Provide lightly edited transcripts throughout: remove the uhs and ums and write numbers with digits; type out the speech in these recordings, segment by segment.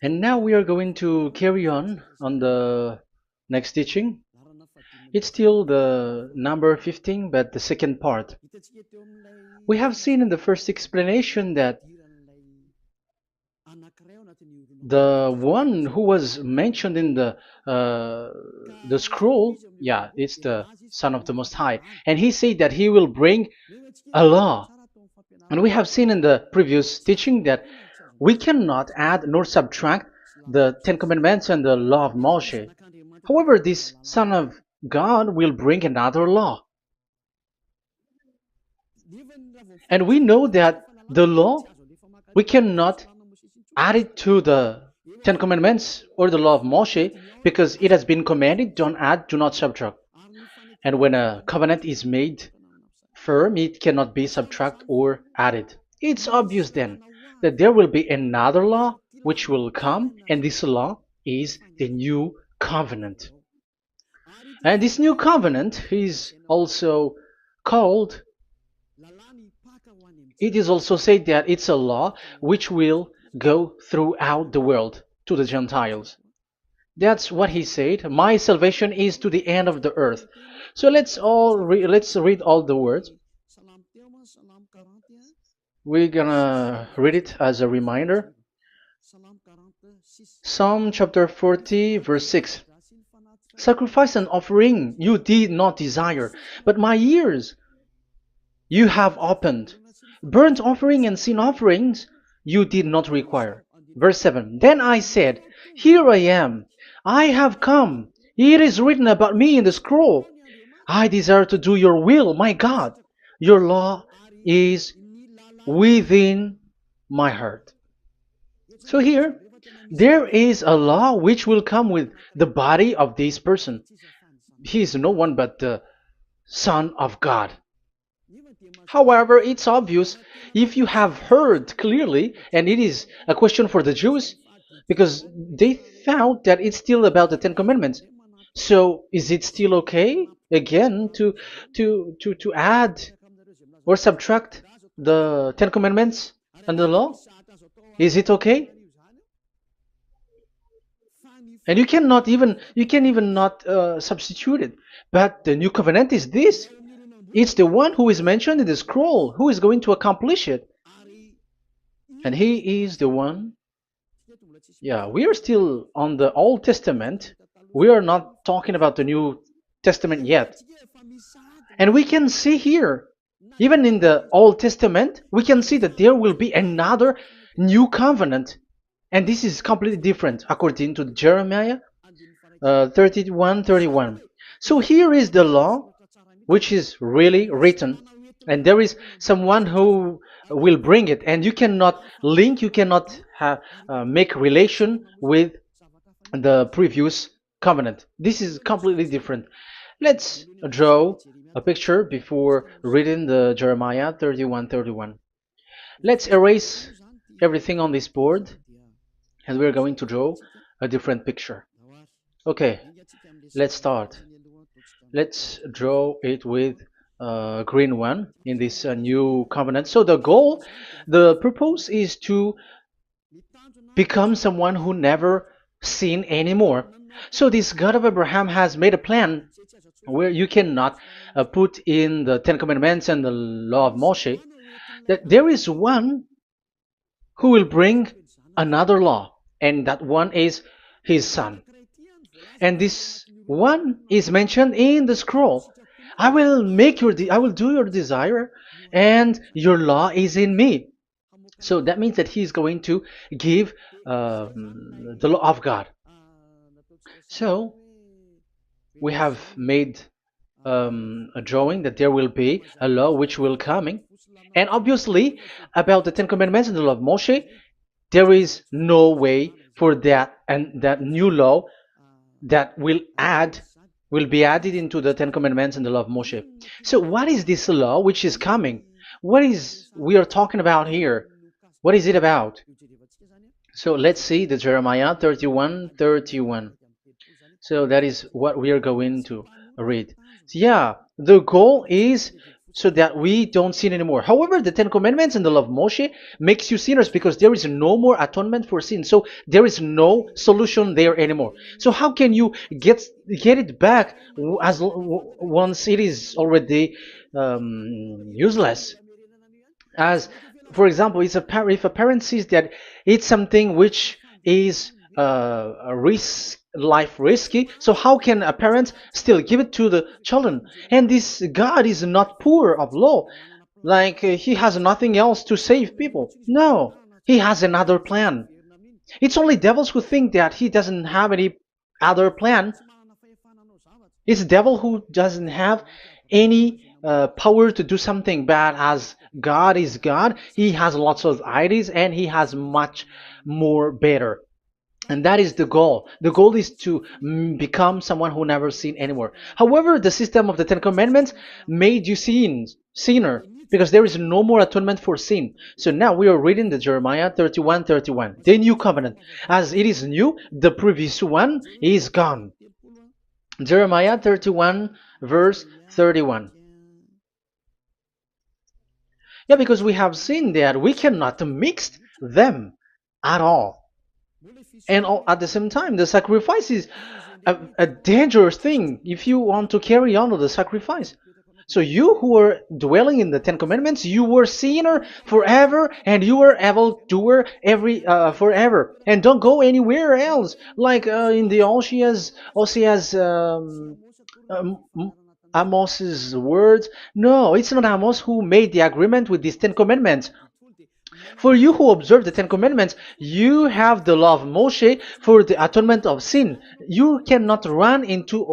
And now we are going to carry on the next teaching. It's still the number 15, but the second part. We have seen in the first explanation that the one who was mentioned in the scroll, yeah, it's the Son of the Most High, and he said that he will bring a law. And we have seen in the previous teaching that we cannot add nor subtract the Ten Commandments and the law of Moshe. However, this Son of God will bring another law. And we know that the law, we cannot add it to the Ten Commandments or the law of Moshe because it has been commanded, don't add, do not subtract. And when a covenant is made firm, it cannot be subtracted or added. It's obvious then that there will be another law which will come, and this law is the new covenant. And this new covenant is also called, it is also said that it's a law which will go throughout the world to the Gentiles. That's what he said. My salvation is to the end of the earth. So let's read all the words. We're gonna read it as a reminder. Psalm chapter 40, verse 6. Sacrifice and offering you did not desire, but my ears you have opened. Burnt offering and sin offerings you did not require. Verse 7. Then I said, here I am. I have come. It is written about me in the scroll. I desire to do your will, my God. Your law is within my heart. So here, there is a law which will come with the body of this person. He is no one but the Son of God. However, it's obvious if you have heard clearly, and it is a question for the Jews, because they found that it's still about the Ten Commandments. So is it still okay again to add or subtract the Ten Commandments and the law? Is it okay? And you can even not substitute it. But the new covenant is this. It's the one who is mentioned in the scroll who is going to accomplish it. And he is the one. Yeah, we are still on the Old Testament. We are not talking about the New Testament yet. And we can see here, even in the Old Testament, we can see that there will be another new covenant. And this is completely different according to Jeremiah 31:31. So here is the law which is really written, and there is someone who will bring it, and you cannot link, you cannot make relation with the previous covenant. This is completely different. Let's draw a picture before reading the Jeremiah 31:31. Let's erase everything on this board, and we're going to draw a different picture. Okay, let's start. Let's draw it with a green one in this new covenant. So the purpose is to become someone who never sin anymore. So this God of Abraham has made a plan where you cannot put in the Ten Commandments and the law of Moshe, that there is one who will bring another law, and that one is his son. And this one is mentioned in the scroll. I will do your desire, and your law is in me. So that means that he is going to give the law of God. So we have made a drawing that there will be a law which will coming, and obviously about the Ten Commandments and the law of Moshe, there is no way for that and that new law that will be added into the Ten Commandments and the law of Moshe. So what is this law which is coming? What is we are talking about here? What is it about? So let's see the Jeremiah 31:31. So that is what we are going to read. So yeah, the goal is so that we don't sin anymore. However, the Ten Commandments and the law of Moshe makes you sinners because there is no more atonement for sin. So there is no solution there anymore. So how can you get it back once it is already useless? As for example, if a parent sees that it's something which is a risk life risky, so how can a parent still give it to the children? And this God is not poor of law, like he has nothing else to save people. No, he has another plan. It's only devils who think that he doesn't have any other plan. It's the devil who doesn't have any power to do something bad. As God is God, he has lots of ideas and he has much more better. And that is the goal. The goal is to become someone who never sin anymore. However, the system of the Ten Commandments made you sinner, because there is no more atonement for sin. So now we are reading the Jeremiah 31:31, the new covenant. As it is new, the previous one is gone. Jeremiah 31 verse 31. Yeah, because we have seen that we cannot mix them at all. And at the same time, the sacrifice is a dangerous thing if you want to carry on with the sacrifice. So you who are dwelling in the Ten Commandments, you were sinner forever, and you were evil doer forever, and don't go anywhere else. Like in the Osea's Amos's words. No, it's not Amos who made the agreement with these Ten Commandments. For you who observe the Ten Commandments, you have the law of Moshe for the atonement of sin. You cannot run into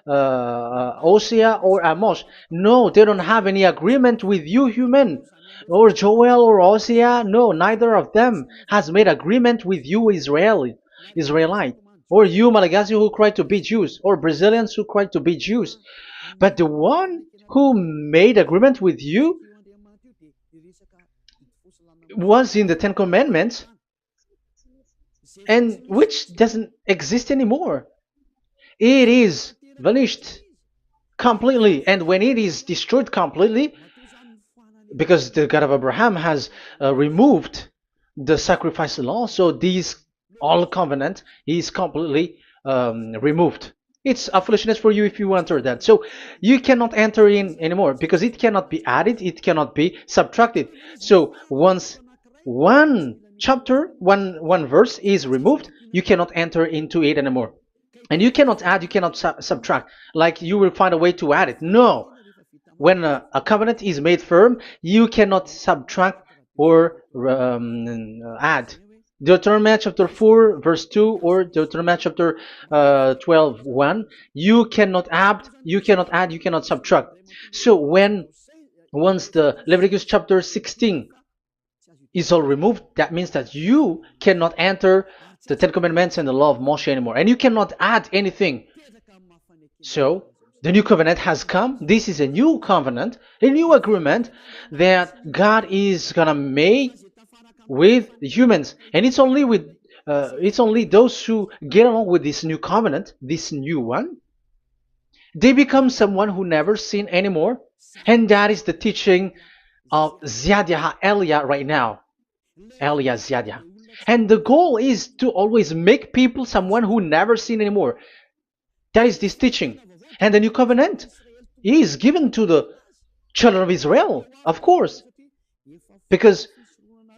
Osea or Amos. No, they don't have any agreement with you, human. Or Joel or Osea. No, neither of them has made agreement with you, Israelite. Or you, Malagasy, who cry to be Jews. Or Brazilians who cry to be Jews. But the one who made agreement with you was in the Ten Commandments, and which doesn't exist anymore. It is vanished completely, and when it is destroyed completely, because the God of Abraham has removed the sacrifice law, so this all covenant is completely removed. It's a foolishness for you if you enter that. So you cannot enter in anymore because it cannot be added, it cannot be subtracted. So once one chapter, one verse is removed, you cannot enter into it anymore. And you cannot add, you cannot subtract. Like you will find a way to add it. No. When a covenant is made firm, you cannot subtract or add. Deuteronomy chapter 4 verse 2 or Deuteronomy chapter 12 1, you cannot add, you cannot subtract. So once the Leviticus chapter 16 is all removed, that means that you cannot enter the Ten Commandments and the law of Moshe anymore, and you cannot add anything. So the new covenant has come. This is a new covenant, a new agreement that God is gonna make with humans, and it's only those who get along with this new covenant, this new one, they become someone who never sin anymore. And that is the teaching of YAH Elia right now, Elia YAH. And the goal is to always make people someone who never sin anymore. That is this teaching. And the new covenant is given to the children of Israel, of course, because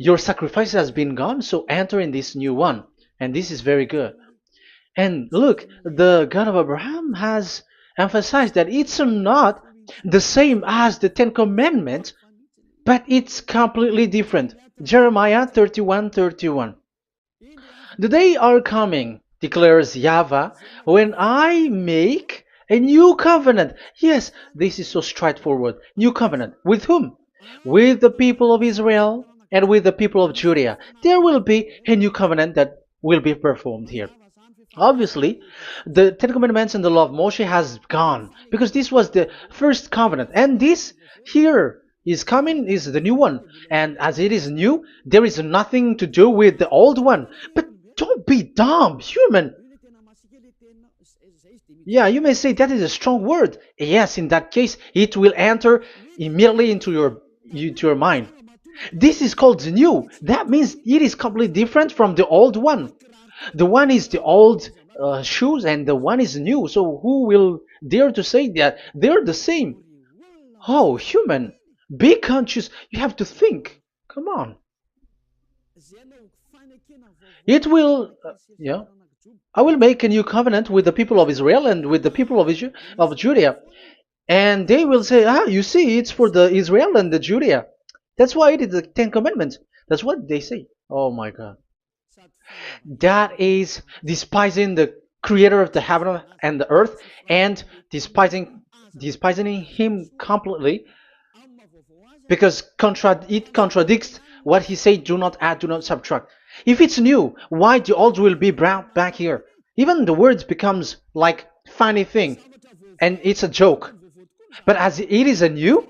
your sacrifice has been gone, so enter in this new one. And this is very good. And look, the God of Abraham has emphasized that it's not the same as the Ten Commandments, but it's completely different. Jeremiah 31:31. The day are coming, declares YAHVAH, when I make a new covenant. Yes, this is so straightforward. New covenant. With whom? With the people of Israel and with the people of Judea. There will be a new covenant that will be performed here. Obviously, the Ten Commandments and the law of Moshe has gone because this was the first covenant, and this here is coming is the new one. And as it is new, there is nothing to do with the old one. But don't be dumb, human. Yeah, you may say that is a strong word. Yes, in that case, it will enter immediately into your mind. This is called new. That means it is completely different from the old one. The one is the old shoes and the one is new. So who will dare to say that they're the same? Oh, human, be conscious. You have to think. Come on. It will, yeah. I will make a new covenant with the people of Israel and with the people of Judea. And they will say, ah, you see, it's for the Israel and the Judea. That's why it is the Ten Commandments. That's what they say. Oh my God. That is despising the creator of the heaven and the earth and despising him completely because it contradicts what he said, do not add, do not subtract. If it's new, why the old will be brought back here? Even the words becomes like funny thing and it's a joke. But as it is a new,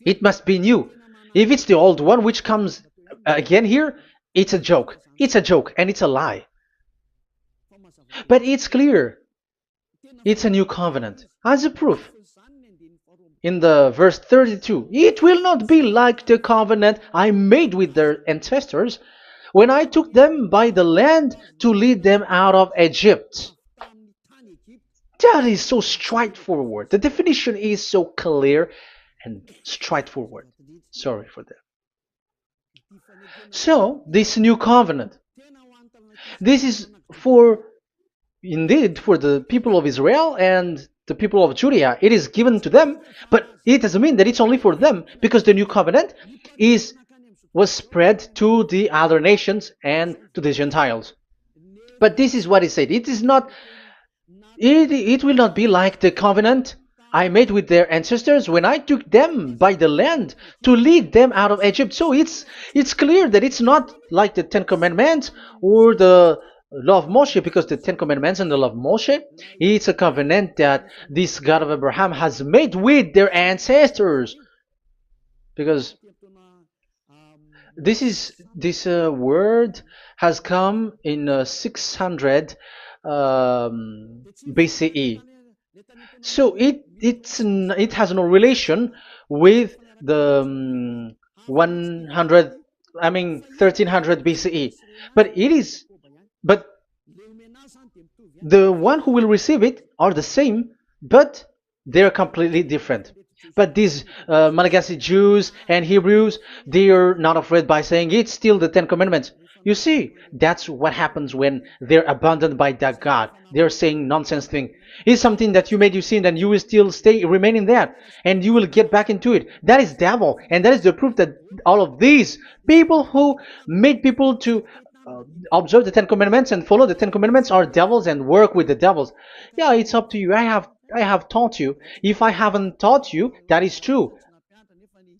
it must be new. If it's the old one which comes again here, it's a joke. It's a joke and it's a lie. But it's clear. It's a new covenant. As a proof, in the verse 32, it will not be like the covenant I made with their ancestors when I took them by the land to lead them out of Egypt. That is so straightforward. The definition is so clear and straightforward. Sorry for that. So, this new covenant, this is for, indeed, for the people of Israel and the people of Judea. It is given to them, but it doesn't mean that it's only for them, because the new covenant was spread to the other nations and to the Gentiles. But this is what it said. It is not. It will not be like the covenant I made with their ancestors when I took them by the land to lead them out of Egypt. So it's clear that it's not like the Ten Commandments or the law of Moshe, because the Ten Commandments and the law of Moshe, it's a covenant that this God of Abraham has made with their ancestors. Because this word has come in 600 BCE. So it has no relation with the 1300 BCE. But the one who will receive it are the same, but they're completely different. But these Malagasy Jews and Hebrews, they are not afraid by saying it's still the Ten Commandments. You see, that's what happens when they're abandoned by that God. They're saying nonsense thing. It's something that you made you sin, and you will still remain in that, and you will get back into it. That is devil, and that is the proof that all of these people who made people to observe the Ten Commandments and follow the Ten Commandments are devils and work with the devils. Yeah, it's up to you. I have taught you. If I haven't taught you, that is true.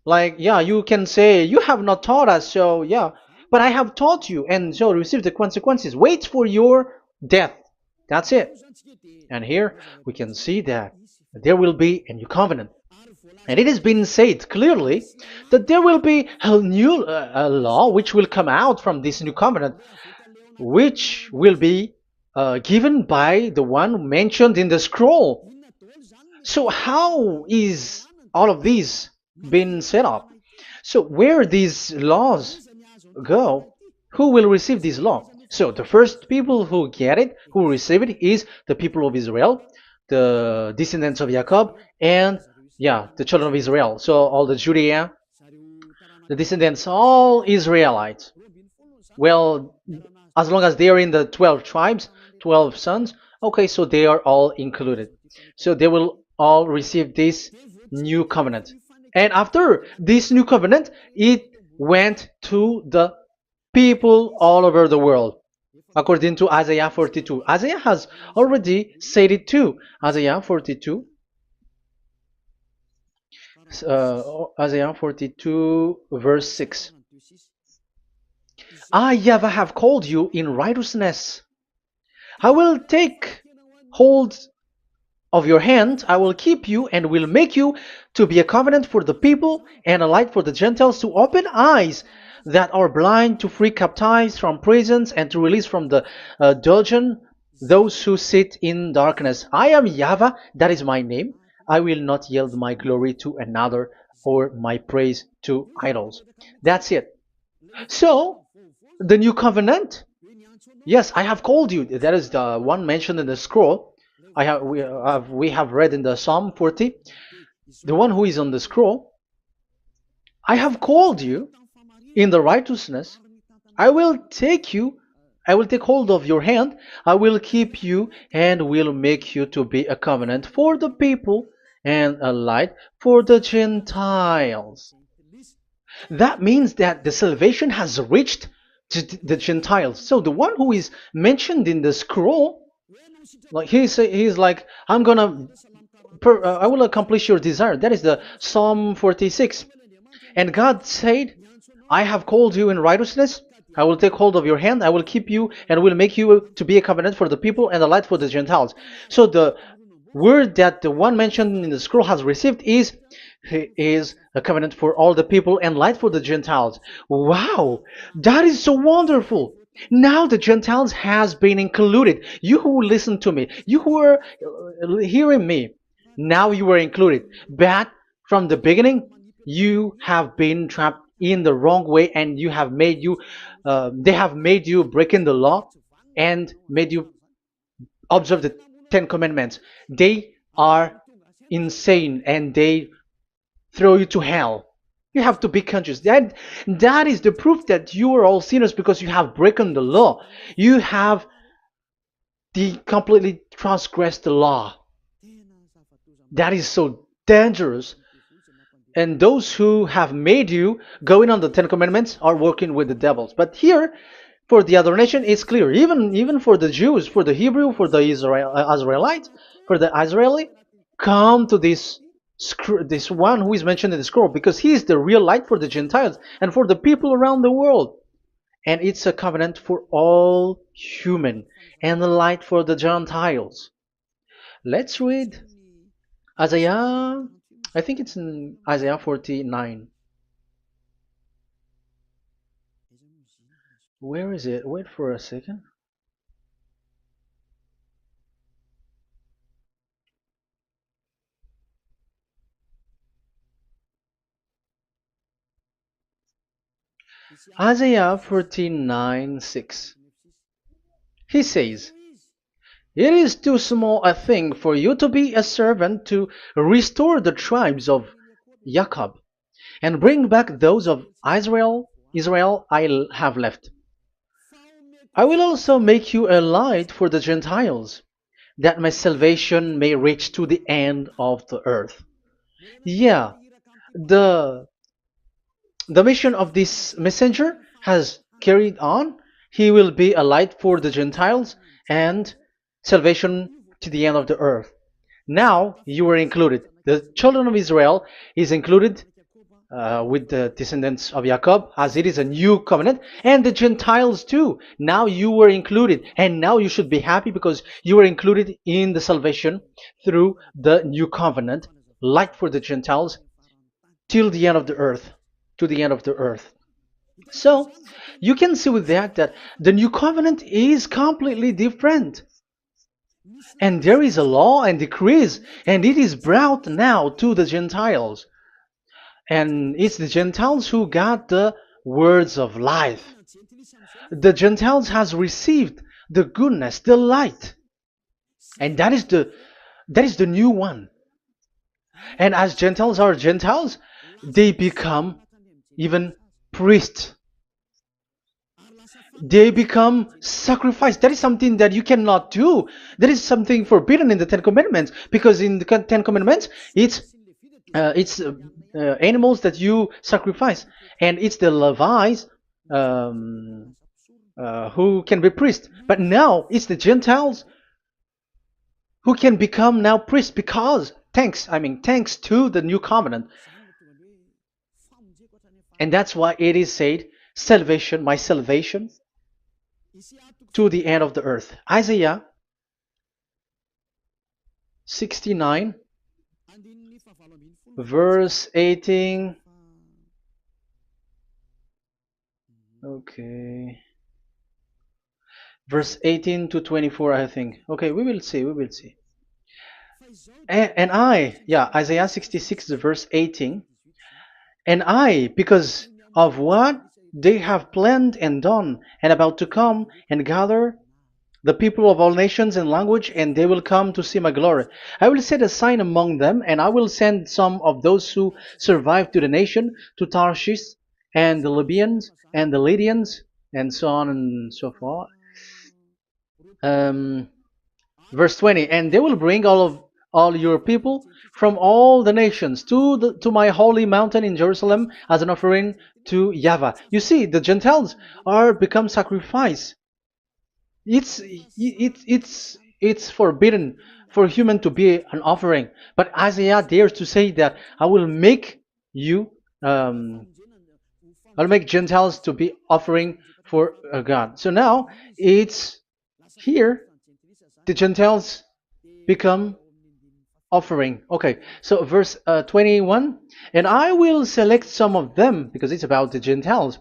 Like, yeah, you can say you have not taught us, so yeah. But I have taught you, and so receive the consequences. Wait for your death. That's it. And here we can see that there will be a new covenant. And it has been said clearly that there will be a new law which will come out from this new covenant, which will be given by the one mentioned in the scroll. So how is all of these been set up? So where these laws go, who will receive this law? So the first people who get it, who receive it, is the people of Israel, the descendants of Jacob, and yeah, the children of Israel. So all the Judea, the descendants, all Israelites. Well, as long as they are in the 12 tribes, 12 sons, okay, so they are all included. So they will all receive this new covenant. And after this new covenant, it went to the people all over the world, according to Isaiah 42. Isaiah has already said it too. Isaiah 42. Isaiah 42 verse 6. I, YAHVAH, have called you in righteousness. I will take hold of your hand, I will keep you and will make you to be a covenant for the people and a light for the Gentiles, to open eyes that are blind, to free captives from prisons, and to release from the dungeon those who sit in darkness. I am YAHVAH, that is my name. I will not yield my glory to another or my praise to idols. That's it. So, the new covenant. Yes, I have called you. That is the one mentioned in the scroll. We have read in the Psalm 40. The one who is on the scroll. I have called you in the righteousness. I will take you. I will take hold of your hand. I will keep you and will make you to be a covenant for the people and a light for the Gentiles. That means that the salvation has reached to the Gentiles. So the one who is mentioned in the scroll, like he's like, I will accomplish your desire. That is the Psalm 46. And God said, I have called you in righteousness. I will take hold of your hand. I will keep you and will make you to be a covenant for the people and a light for the Gentiles. So the word that the one mentioned in the scroll has received is he is a covenant for all the people and light for the Gentiles. Wow, that is so wonderful. Now the Gentiles has been included. You who listen to me, you who are hearing me, now you are included. But from the beginning, you have been trapped in the wrong way, and they have made you breaking the law and made you observe the Ten Commandments. They are insane and they throw you to hell. You have to be conscious. That is the proof that you are all sinners because you have broken the law. You have completely transgressed the law. That is so dangerous. And those who have made you going on the Ten Commandments are working with the devils. But here, for the other nation, it's clear. Even for the Jews, for the Hebrew, for the Israelite, for the Israeli, come to this one who is mentioned in the scroll, because he is the real light for the Gentiles and for the people around the world. And it's a covenant for all human and the light for the Gentiles. Let's read Isaiah. I think it's in Isaiah 49. Where is it? Wait for a second. Isaiah 49:6. He says, it is too small a thing for you to be a servant to restore the tribes of Jacob and bring back those of Israel I have left. I will also make you a light for the Gentiles, that my salvation may reach to the end of the earth. Yeah, the the mission of this messenger has carried on. He will be a light for the Gentiles and salvation to the end of the earth. Now you are included. The children of Israel is included with the descendants of Jacob, as it is a new covenant, and the Gentiles too. Now you were included, and now you should be happy because you were included in the salvation through the new covenant, light for the Gentiles, till the end of the earth, to the end of the earth. So you can see with that the new covenant is completely different. And there is a law and decrees, and it is brought now to the Gentiles. And it's the Gentiles who got the words of life. The Gentiles has received the goodness, the light. And that is the new one. And as Gentiles are Gentiles, they become even priests. They become sacrificed. That is something that you cannot do. That is something forbidden in the Ten Commandments, because in the Ten Commandments, it's animals that you sacrifice, and it's the Levites um, who can be priests. But now it's the Gentiles who can become now priests, because thanks to the new covenant. And that's why it is said, salvation, my salvation to the end of the earth. Isaiah 69 verse 18. Okay. verse 18 to 24, I think. Okay, we will see, we will see. Yeah, Isaiah 66, verse 18. And I, because of what they have planned and done, and about to come and gather the people of all nations and language, and they will come to see my glory. I will set a sign among them, and I will send some of those who survive to the nation, to Tarshish, and the Libyans, and the Lydians, and so on and so forth. Um, Verse 20, and they will bring all your people from all the nations to my holy mountain in Jerusalem as an offering to YAHVAH. You see, the Gentiles are become sacrifice. It's forbidden for human to be an offering, but Isaiah dares to say that I will make you I'll make Gentiles to be offering for God. So now it's here the Gentiles become offering. Okay, so verse 21, and I will select some of them, because it's about the Gentiles,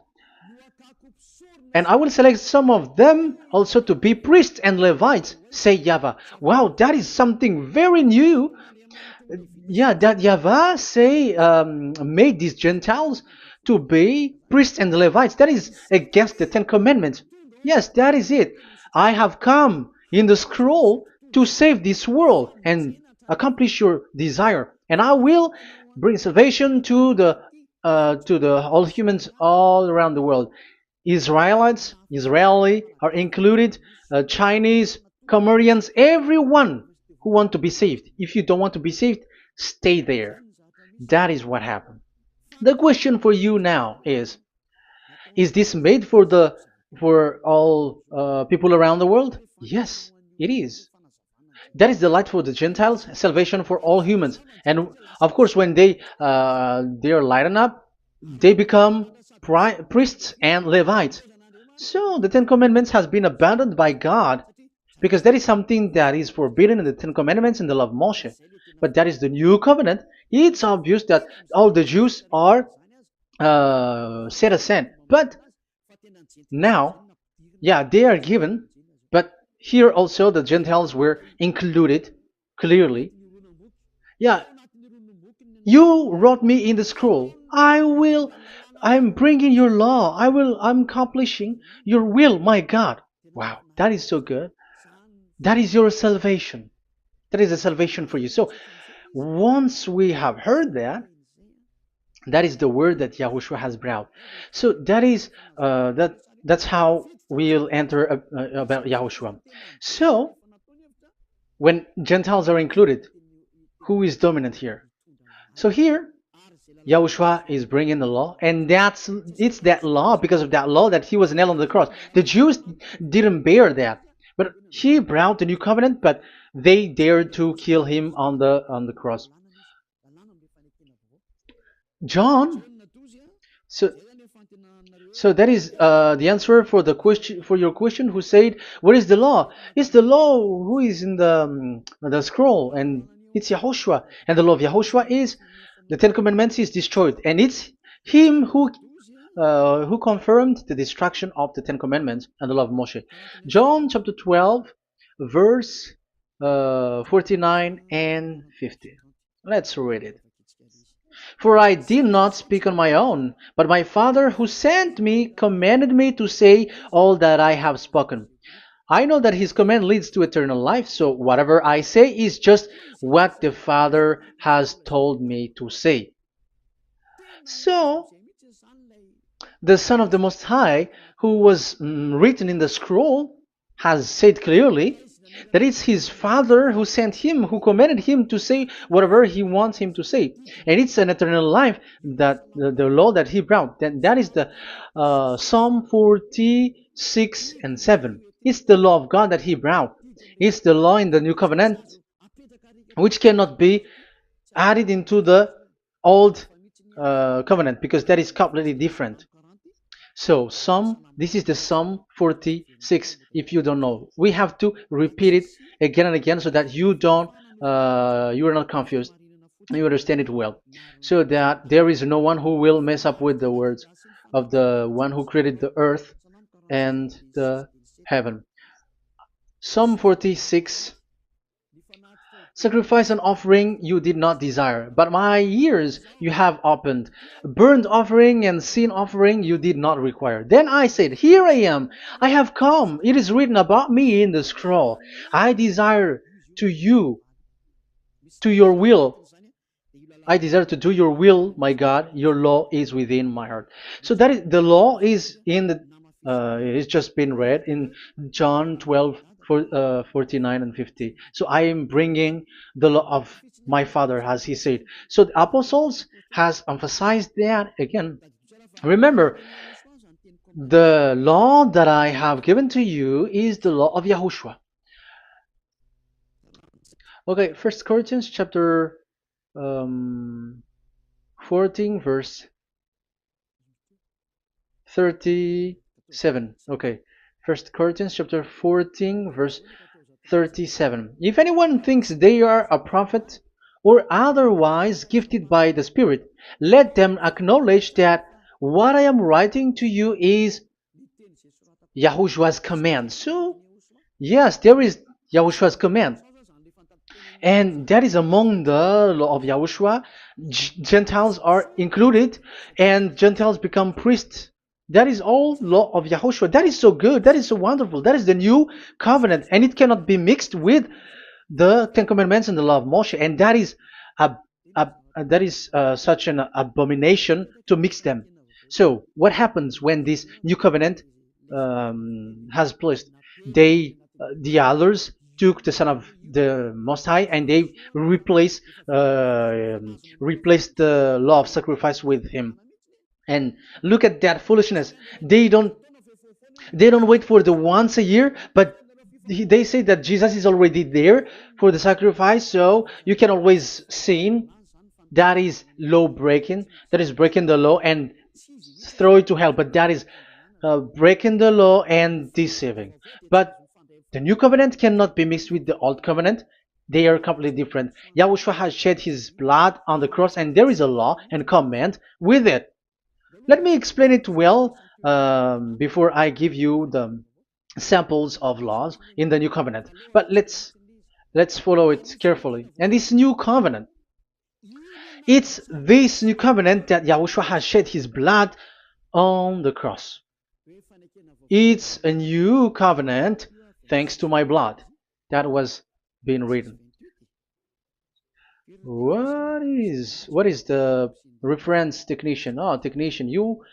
and I will select some of them also to be priests and Levites, say YAHVAH. Wow, that is something very new. Yeah, that YAHVAH say made these Gentiles to be priests and Levites. That is against the Ten Commandments. Yes, that is it. I have come in the scroll to save this world and accomplish your desire, and I will bring salvation to the all humans all around the world. Israeli are included, Chinese, Comorians, everyone who want to be saved. If you don't want to be saved, stay there. That is what happened. The question for you now is this made for all people around the world? Yes, it is. That is the light for the Gentiles, salvation for all humans. And of course, when they are lightened up, they become priests and Levites. So the Ten Commandments has been abandoned by God, because that is something that is forbidden in the Ten Commandments and the law of Moshe. But that is the new covenant. It's obvious that all the Jews are set aside. But now, yeah, they are given, but here also the Gentiles were included clearly. Yeah, you wrote me in the scroll. I'm bringing your law. I'm accomplishing your will, my God. Wow, that is so good. That is your salvation. That is a salvation for you. So once we have heard that, that is the word that Yahushua has brought. So that's how we'll enter about Yahushua. So when Gentiles are included, who is dominant here? So here, Yahushua is bringing the law, and it's that law, because of that law, that he was nailed on the cross. The Jews didn't bear that, but he brought the new covenant, but they dared to kill him on the cross. John, so so that is the answer for your question. Who said, "What is the law?" It's the law who is in the scroll, and it's Yahushua. And the law of Yahushua is the Ten Commandments is destroyed, and it's him who confirmed the destruction of the Ten Commandments and the law of Moshe. John chapter 12, verse 49 and 50. Let's read it. For I did not speak on my own, but my Father who sent me commanded me to say all that I have spoken. I know that his command leads to eternal life, so whatever I say is just what the Father has told me to say. So, the Son of the Most High, who was written in the scroll, has said clearly that it's his Father who sent him, who commanded him to say whatever he wants him to say. And it's an eternal life, that the law that he brought. That is the Psalm 46 and 7. It's the law of God that he brought. It's the law in the new covenant, which cannot be added into the old covenant, because that is completely different. So this is the Psalm 46. If you don't know, we have to repeat it again and again, so that you are not confused. You understand it well, so that there is no one who will mess up with the words of the one who created the earth and the heaven. Psalm 46. Sacrifice and offering you did not desire, but my ears you have opened. Burnt offering and sin offering you did not require. Then I said, here I am, I have come. It is written about me in the scroll. I desire to you, to your will. I desire to do your will, my God. Your law is within my heart. So that is the law is in the. It's just been read in John 12, 49 and 50. So I am bringing the law of my Father, as he said. So the apostles has emphasized that again. Remember, the law that I have given to you is the law of YAHOSHUAH. Okay, First Corinthians chapter 14 verse 37. Okay, First Corinthians chapter 14 verse 37. If anyone thinks they are a prophet or otherwise gifted by the Spirit, let them acknowledge that what I am writing to you is Yahushua's command. So yes, there is Yahushua's command, and that is among the law of Yahushua. Gentiles are included, and Gentiles become priests. That is all law of Yahushua. That is so good. That is so wonderful. That is the new covenant, and it cannot be mixed with the Ten Commandments and the law of Moshe. And that is such an abomination to mix them. So what happens when this new covenant has placed? The others took the Son of the Most High and they replaced the law of sacrifice with him. And look at that foolishness. They don't wait for the once a year, but they say that Jesus is already there for the sacrifice, so you can always sin. That is law breaking. That is breaking the law and throw it to hell. But that is breaking the law and deceiving. But the new covenant cannot be mixed with the old covenant. They are completely different. Yahushua has shed his blood on the cross, and there is a law and command with it. Let me explain it well before I give you the samples of laws in the new covenant. But let's follow it carefully. And this new covenant, it's this new covenant that Yahushua has shed his blood on the cross. It's a new covenant thanks to my blood that was being written. What is the reference technician? Oh, technician, you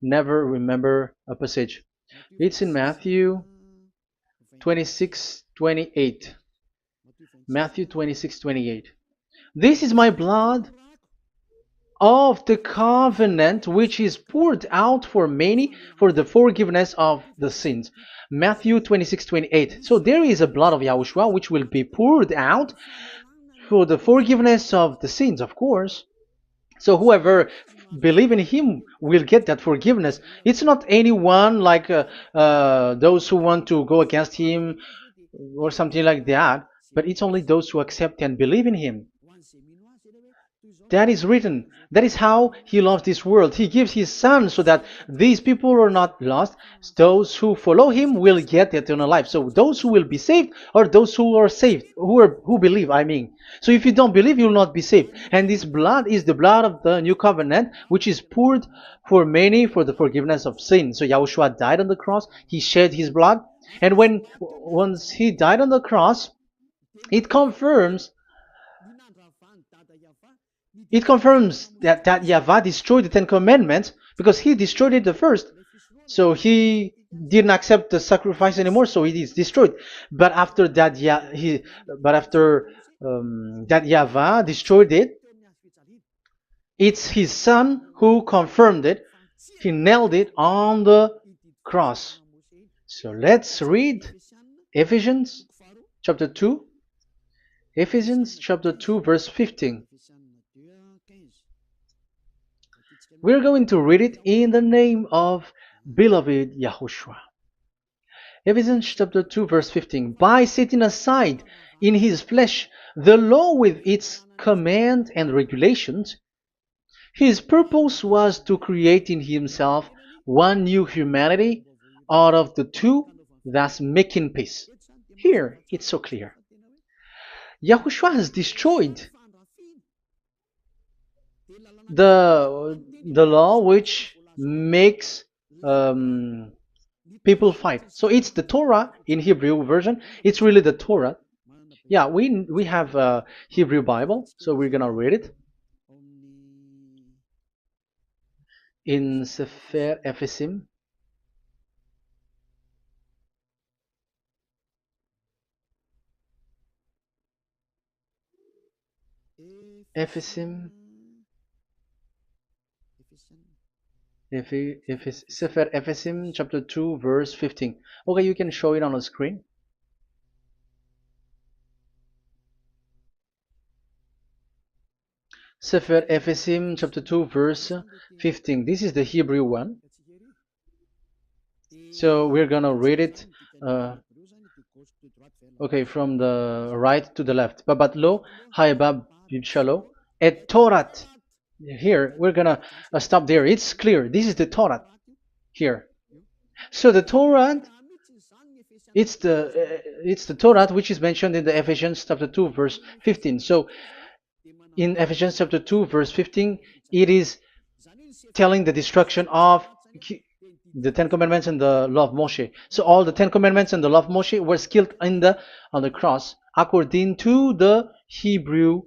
never remember a passage. It's in Matthew 26:28. Matthew 26:28. This is my blood of the covenant which is poured out for many for the forgiveness of the sins. Matthew 26:28. So there is a blood of Yahushua which will be poured out for the forgiveness of the sins, of course. So whoever believe in him will get that forgiveness. It's not anyone like those who want to go against him or something like that, but it's only those who accept and believe in him. That is written. That is how he loves this world. He gives his son so that these people are not lost. Those who follow him will get eternal life. So those who will be saved are those who are saved, who believe, I mean. So if you don't believe, you will not be saved. And this blood is the blood of the new covenant, which is poured for many for the forgiveness of sin. So Yahushua died on the cross. He shed his blood. And once he died on the cross, it confirms that YAHVAH destroyed the Ten Commandments because he destroyed it the first. So he didn't accept the sacrifice anymore, so it is destroyed. But after that, that YAHVAH destroyed it, it's his son who confirmed it. He nailed it on the cross. So let's read Ephesians chapter 2. Ephesians chapter 2 verse 15. We're going to read it in the name of beloved Yahushua. Ephesians chapter 2 verse 15. By setting aside in his flesh the law with its command and regulations, his purpose was to create in himself one new humanity out of the two, thus making peace. Here, it's so clear. Yahushua has destroyed the law which makes people fight. So it's the Torah in Hebrew version. It's really the Torah. Yeah, we have a Hebrew Bible, so we're gonna read it in Sefer Ephesim. Ephesim. Sefer Ephesim chapter 2 verse 15. Okay, you can show it on the screen. Sefer Ephesim chapter 2 verse 15. This is the Hebrew one. So we're gonna read it okay, from the right to the left. Babat lo haibab shalo et Torat. Here we're gonna stop there. It's clear. This is the Torah here. So the Torah, it's the Torah which is mentioned in the Ephesians chapter 2 verse 15. So in Ephesians chapter 2 verse 15, it is telling the destruction of the Ten Commandments and the law of Moshe. So all the Ten Commandments and the law of Moshe were killed on the cross according to the Hebrew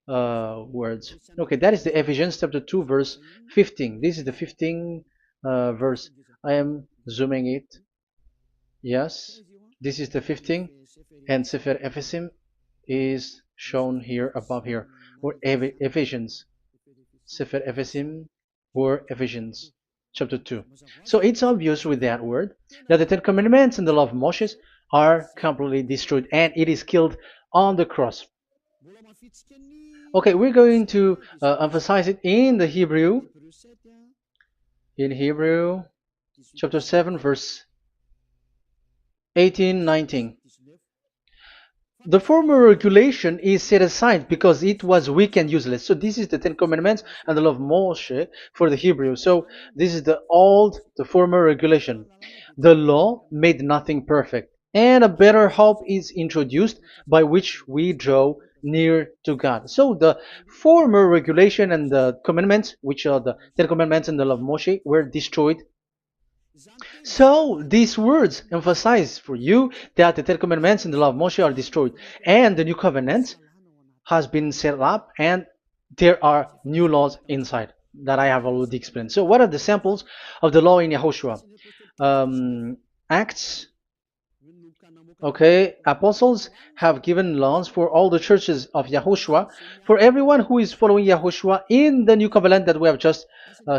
words. Okay, that is the Ephesians chapter 2 verse 15. This is the 15 verse. I am zooming it. Yes, this is the 15, and Sefer Ephesim is shown here above here, or Ephesians. Sefer Ephesim or Ephesians chapter 2. So it's obvious with that word that the Ten Commandments and the law of Moses are completely destroyed, and it is killed on the cross. Okay, we're going to emphasize it in the Hebrew. In Hebrew chapter 7 verse 18-19. The former regulation is set aside because it was weak and useless. So this is the Ten Commandments and the law of Moshe for the Hebrew. So this is the former regulation. The law made nothing perfect, and a better hope is introduced by which we draw near to God. So the former regulation and the commandments, which are the Ten Commandments and the law of Moshe, were destroyed. So these words emphasize for you that the Ten Commandments and the law of Moshe are destroyed, and the new covenant has been set up, and there are new laws inside that I have already explained. So what are the samples of the law in YAHOSHUAH? Acts. Okay, apostles have given laws for all the churches of YAHOSHUAH, for everyone who is following YAHOSHUAH in the new covenant that we have just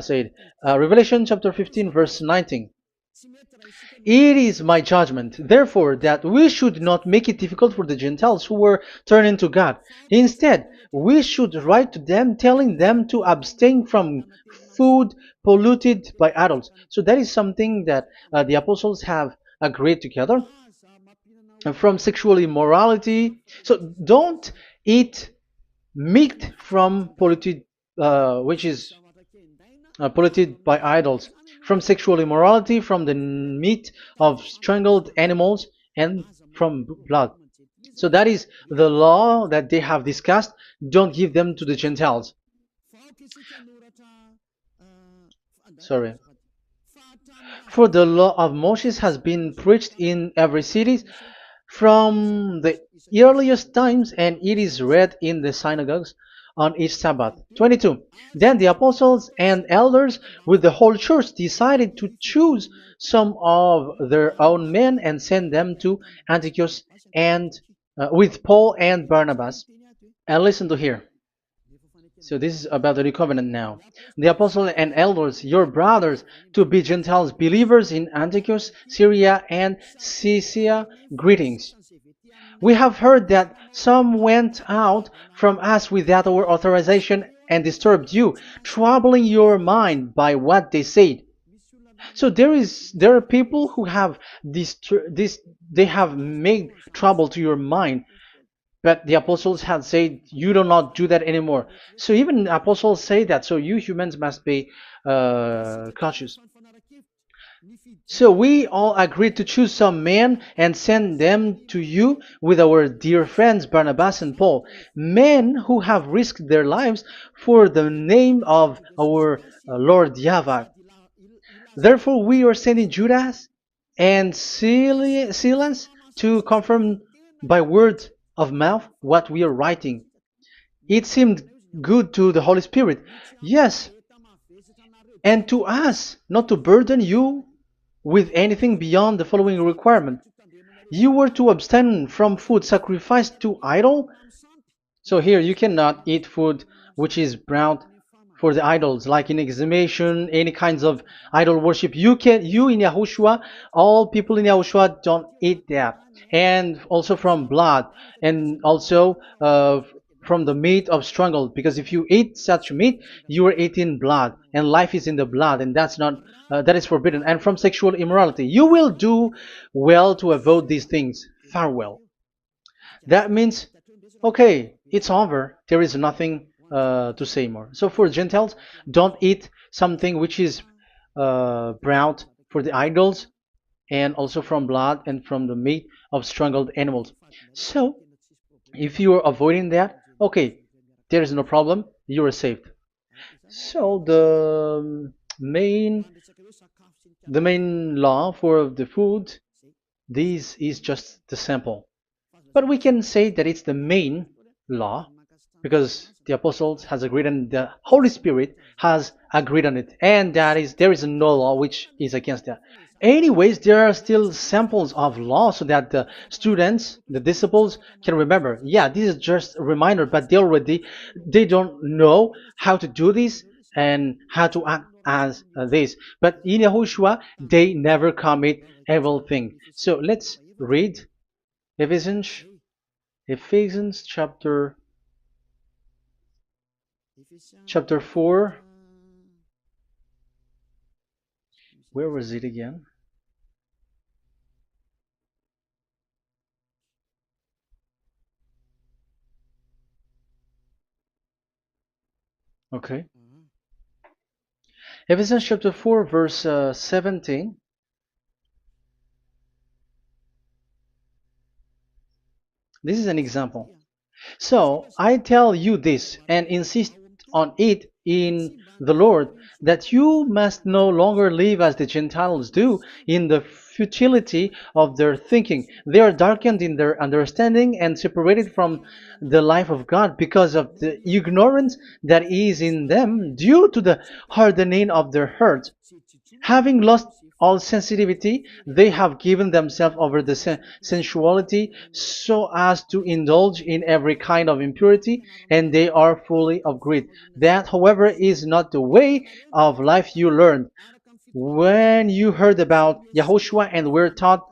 said. Revelation chapter 15 verse 19. It is my judgment, therefore, that we should not make it difficult for the Gentiles who were turning to God. Instead, we should write to them telling them to abstain from food polluted by idols. So that is something that the apostles have agreed together. And from sexual immorality. So don't eat meat from polluted, which is polluted by idols, from sexual immorality, from the meat of strangled animals, and from blood. So that is the law that they have discussed. Don't give them to the Gentiles. Sorry. For the law of Moses has been preached in every city from the earliest times, and it is read in the synagogues on each Sabbath. 22. Then the apostles and elders with the whole church decided to choose some of their own men and send them to Antioch and with Paul and Barnabas. And listen to here. So this is about the new covenant now. The apostles and elders, your brothers, to be Gentiles believers in Antioch, Syria, and Cilicia, greetings. We have heard that some went out from us without our authorization and disturbed you, troubling your mind by what they said. So there are people who have they have made trouble to your mind. But the apostles had said, you do not do that anymore. So even apostles say that. So you humans must be cautious. So we all agreed to choose some men and send them to you with our dear friends Barnabas and Paul, men who have risked their lives for the name of our Lord YAHVAH. Therefore we are sending Judas and Silas to confirm by word of mouth what we are writing. It seemed good to the Holy Spirit, yes, and to us, not to burden you with anything beyond the following requirement. You were to abstain from food sacrificed to idol. So here you cannot eat food which is brought for the idols, like in exhumation, any kinds of idol worship. You in Yahushua, all people in Yahushua don't eat that, and also from blood, and also from the meat of strangled. Because if you eat such meat, you are eating blood, and life is in the blood, and that's not that is forbidden. And from sexual immorality, you will do well to avoid these things. Farewell. That means, okay, it's over. There is nothing to say more. So for Gentiles, don't eat something which is brought for the idols, and also from blood and from the meat of strangled animals. So if you are avoiding that, okay, there is no problem. You are saved. So the main law for the food, this is just the sample. But we can say that it's the main law because the apostles has agreed and the Holy Spirit has agreed on it, and that is there is no law which is against that. Anyways, there are still samples of law so that the students, the disciples, can remember. Yeah, this is just a reminder, but they don't know how to do this and how to act as this. But in Yahushua, they never commit evil thing. So let's read Ephesians Ephesians chapter 4. Where was it again? Okay. Ephesians chapter 4 verse 17. This is an example. So I tell you this and insist on it in the Lord, that you must no longer live as the Gentiles do in the futility of their thinking. They are darkened in their understanding and separated from the life of God because of the ignorance that is in them due to the hardening of their hearts. Having lost all sensitivity, they have given themselves over to sensuality so as to indulge in every kind of impurity, and they are fully of greed. That, however, is not the way of life you learned when you heard about Yahushua and were taught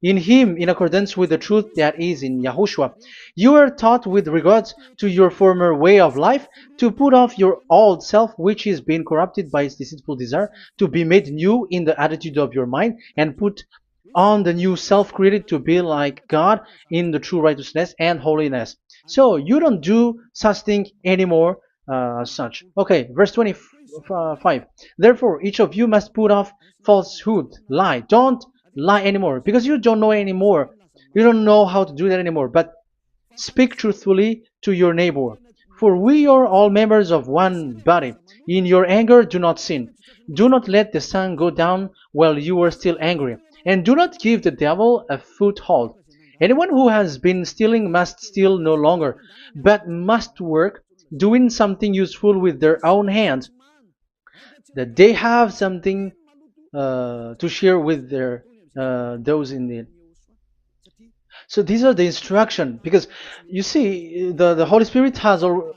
in him in accordance with the truth that is in Yahushua. You are taught with regards to your former way of life to put off your old self, which is being corrupted by its deceitful desire, to be made new in the attitude of your mind, and put on the new self created to be like God in the true righteousness and holiness. So you don't do such thing anymore. Such. Okay, verse 25. Therefore, each of you must put off falsehood, lie. Don't lie anymore because you don't know anymore. You don't know how to do that anymore. But speak truthfully to your neighbor. For we are all members of one body. In your anger, do not sin. Do not let the sun go down while you are still angry. And do not give the devil a foothold. Anyone who has been stealing must steal no longer, but must work, doing something useful with their own hands, that they have something to share with their those in need. So these are the instruction because you see the Holy Spirit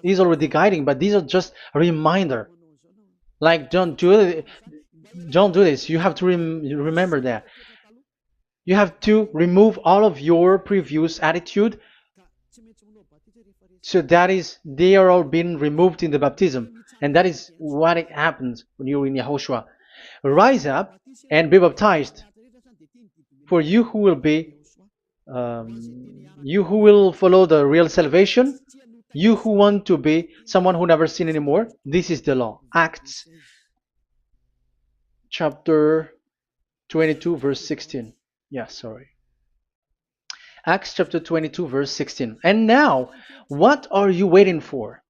is already guiding, but these are just a reminder. Like don't do this. You have to remember that. You have to remove all of your previous attitude. So that is they are all being removed in the baptism, and that is what it happens when you're in Yahushua. Rise up and be baptized, for you who will follow the real salvation, you who want to be someone who never sin anymore. This is the law. Acts chapter 22 verse 16. Yeah, sorry. Acts chapter 22 verse 16. And now, what are you waiting for?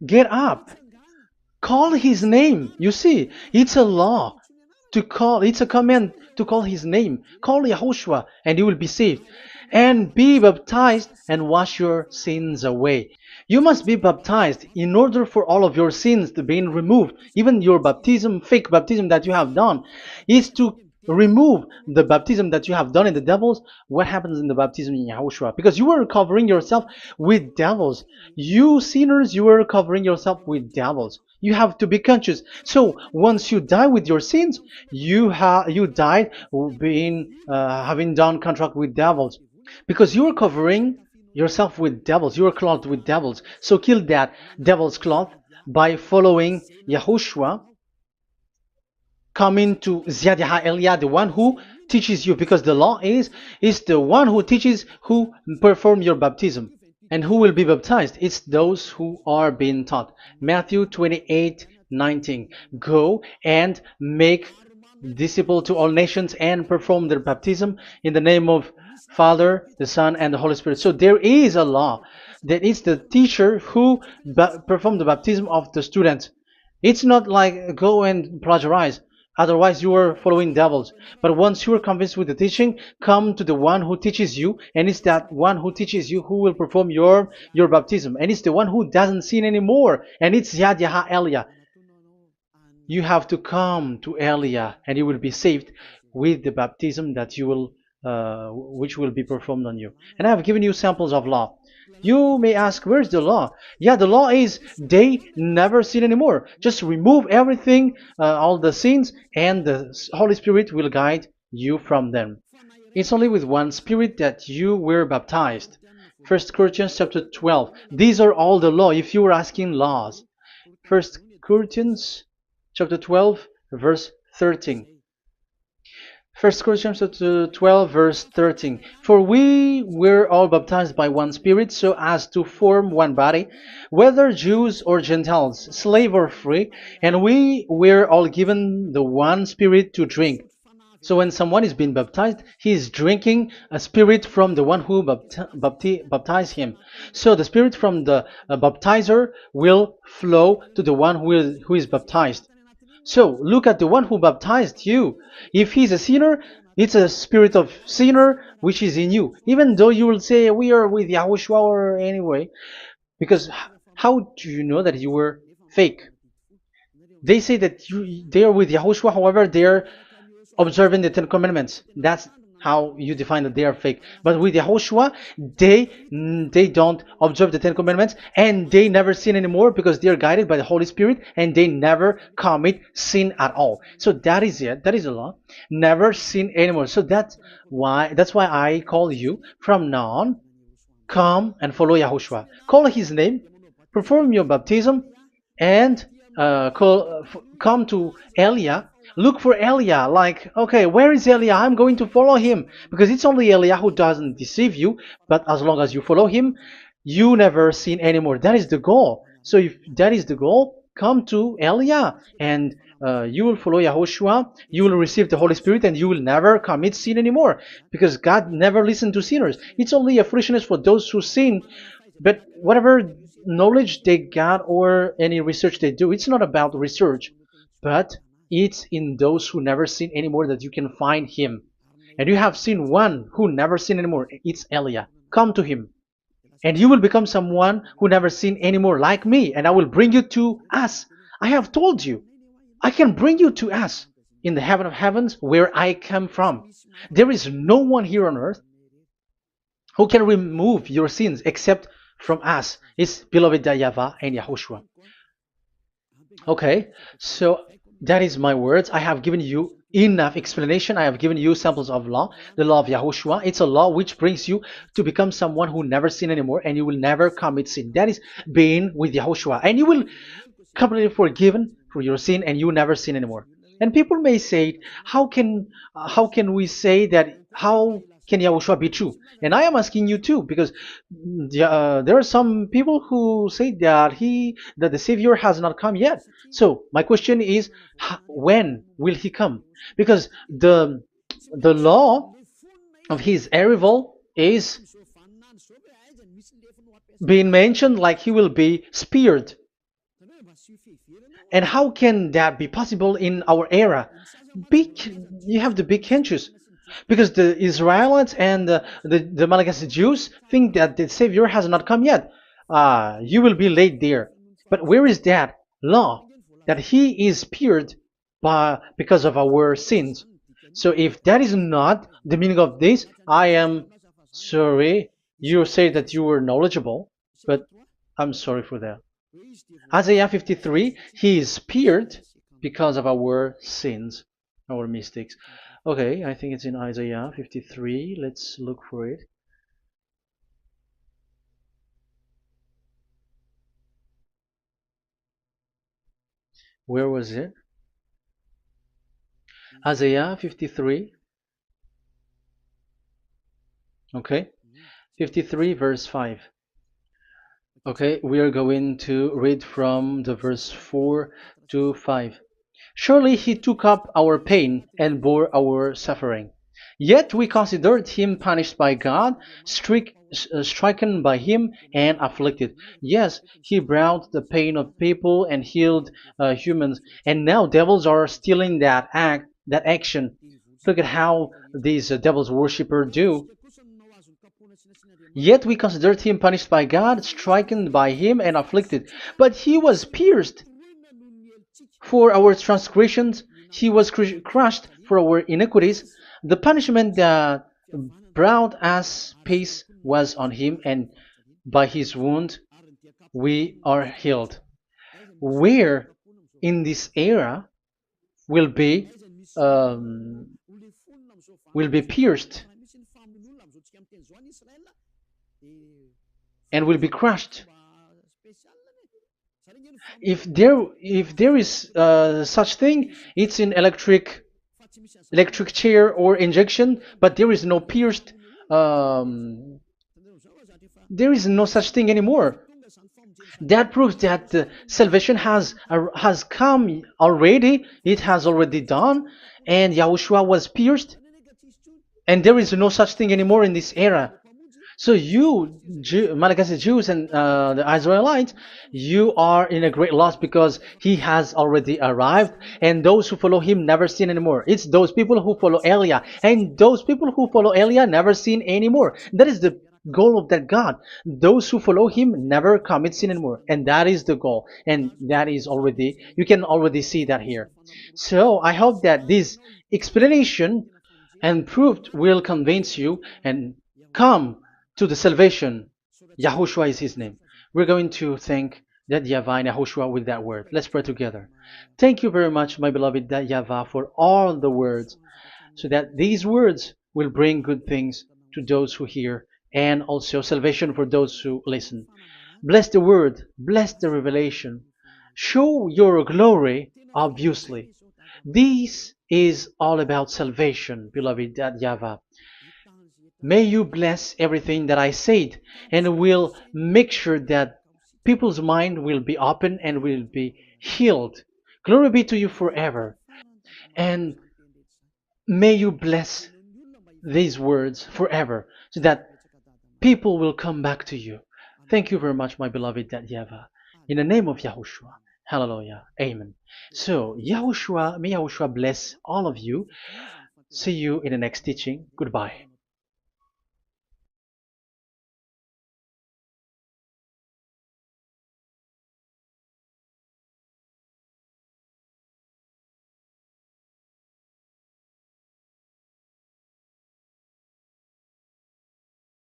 Get up. Call his name. You see, it's a law to call, it's a command to call his name. Call Yahushua and you will be saved. And be baptized and wash your sins away. You must be baptized in order for all of your sins to be removed. Even your baptism, fake baptism that you have done, is to remove the baptism that you have done in the devils. What happens in the baptism in Yahushua? Because you were covering yourself with devils. You sinners, you were covering yourself with devils. You have to be conscious. So once you die with your sins, you died being having done contract with devils, because you are covering yourself with devils. You are clothed with devils. So kill that devil's cloth by following Yahushua, coming to Ziad Elia, the one who teaches you, because the law is the one who teaches who perform your baptism. And who will be baptized? It's those who are being taught. Matthew 28:19. Go and make disciple to all nations and perform their baptism in the name of Father, the Son, and the Holy Spirit. So there is a law that is the teacher who perform the baptism of the students. It's not like go and plagiarize. Otherwise, you are following devils. But once you are convinced with the teaching, come to the one who teaches you, and it's that one who teaches you who will perform your baptism. And it's the one who doesn't sin anymore. And it's Yad Yah Elia. You have to come to Elia, and you will be saved with the baptism that you will, which will be performed on you. And I have given you samples of law. You may ask, where's the law? Yeah, the law is they never sin anymore. Just remove everything, all the sins, and the Holy Spirit will guide you from them. It's only with one Spirit that you were baptized. 1 Corinthians chapter 12. These are all the law, if you were asking laws. 1 Corinthians chapter 12, verse 13. 1 Corinthians chapter 12, verse 13. For we were all baptized by one Spirit, so as to form one body, whether Jews or Gentiles, slave or free, and we were all given the one Spirit to drink. So when someone is being baptized, he is drinking a spirit from the one who baptized him. So the spirit from the baptizer will flow to the one who is baptized. So look at the one who baptized you. If he's a sinner, it's a spirit of sinner which is in you. Even though you will say we are with YAHOSHUAH or anyway, because how do you know that you were fake? They say that they are with YAHOSHUAH, however, they are observing the Ten Commandments. That's how you define that they are fake. But with YAHOSHUAH, they don't observe the Ten Commandments, and they never sin anymore because they are guided by the Holy Spirit, and they never commit sin at all. So that is it. That is the law. Never sin anymore. So that's why I call you from now on. Come and follow YAHOSHUAH. Call his name, perform your baptism, and come to Elia. Look for Elia, like, okay, where is Elia? I'm going to follow him, because it's only Elia who doesn't deceive you. But as long as you follow him, you never sin anymore. That is the goal. So if that is the goal, come to Elia, and you will follow YAHOSHUAH. You will receive the Holy Spirit, and you will never commit sin anymore, because God never listened to sinners. It's only a foolishness for those who sin. But whatever knowledge they got or any research they do, it's not about research, but it's in those who never sin anymore that you can find him. And you have seen one who never sin anymore. It's Elia. Come to him, and you will become someone who never sin anymore, like me, and I will bring you to us. I have told you, I can bring you to us in the heaven of heavens, where I come from. There is no one here on earth who can remove your sins except from us. It's beloved YAHVAH and YAHOSHUAH. Okay, so that is my words. I have given you enough explanation. I have given you samples of law, the law of YAHOSHUAH. It's a law which brings you to become someone who never sin anymore, and you will never commit sin. That is being with YAHOSHUAH, and you will completely forgiven for your sin, and you will never sin anymore. And people may say, how can we say that? How can Yahushua be true? And I am asking you too, because there are some people who say that the Savior has not come yet. So my question is, when will he come? Because the law of his arrival is being mentioned like he will be speared. And how can that be possible in our era? You have to be conscious. Because the Israelites and the Malagasy Jews think that the Savior has not come yet. You will be late there. But where is that law? That he is speared because of our sins. So if that is not the meaning of this, I am sorry. You say that you were knowledgeable, but I'm sorry for that. Isaiah 53, he is speared because of our sins, our mistakes. Okay, I think it's in Isaiah 53. Let's look for it. Where was it? Isaiah 53. Okay, 53 verse 5. Okay, we are going to read from the verse 4 to 5. Surely he took up our pain and bore our suffering. Yet we considered him punished by God, stricken by him, and afflicted. Yes, he brought the pain of people and healed humans. And now devils are stealing that action. Look at how these devils worshippers do. Yet we considered him punished by God, stricken by him, and afflicted. But he was pierced for our transgressions, he was crushed for our iniquities. The punishment that brought us peace was on him, and by his wound we are healed. Where in this era will be um, pierced and will be crushed. If there is such thing, it's in electric chair or injection, but there is no pierced. There is no such thing anymore. That proves that salvation has come already. It has already done, and Yahushua was pierced, and there is no such thing anymore in this era. So you, Malagasy Jews and the Israelites, you are in a great loss because he has already arrived, and those who follow him never sin anymore. It's those people who follow Elia, and those people who follow Elia never sin anymore. That is the goal of that God. Those who follow him never commit sin anymore, and that is the goal. And that is already, you can already see that here. So I hope that this explanation and proof will convince you and come to the salvation. Yahushua is his name. We're going to thank that YAHVAH and Yahushua with that word. Let's pray together. Thank you very much, my beloved that YAHVAH, for all the words, so that these words will bring good things to those who hear, and also salvation for those who listen. Bless the word, bless the revelation. Show your glory, obviously. This is all about salvation, beloved that YAHVAH. May you bless everything that I said, and will make sure that people's mind will be open and will be healed. Glory be to you forever. And may you bless these words forever, so that people will come back to you. Thank you very much, my beloved that YAHVAH. In the name of Yahushua. Hallelujah. Amen. So, Yahushua, may Yahushua bless all of you. See you in the next teaching. Goodbye.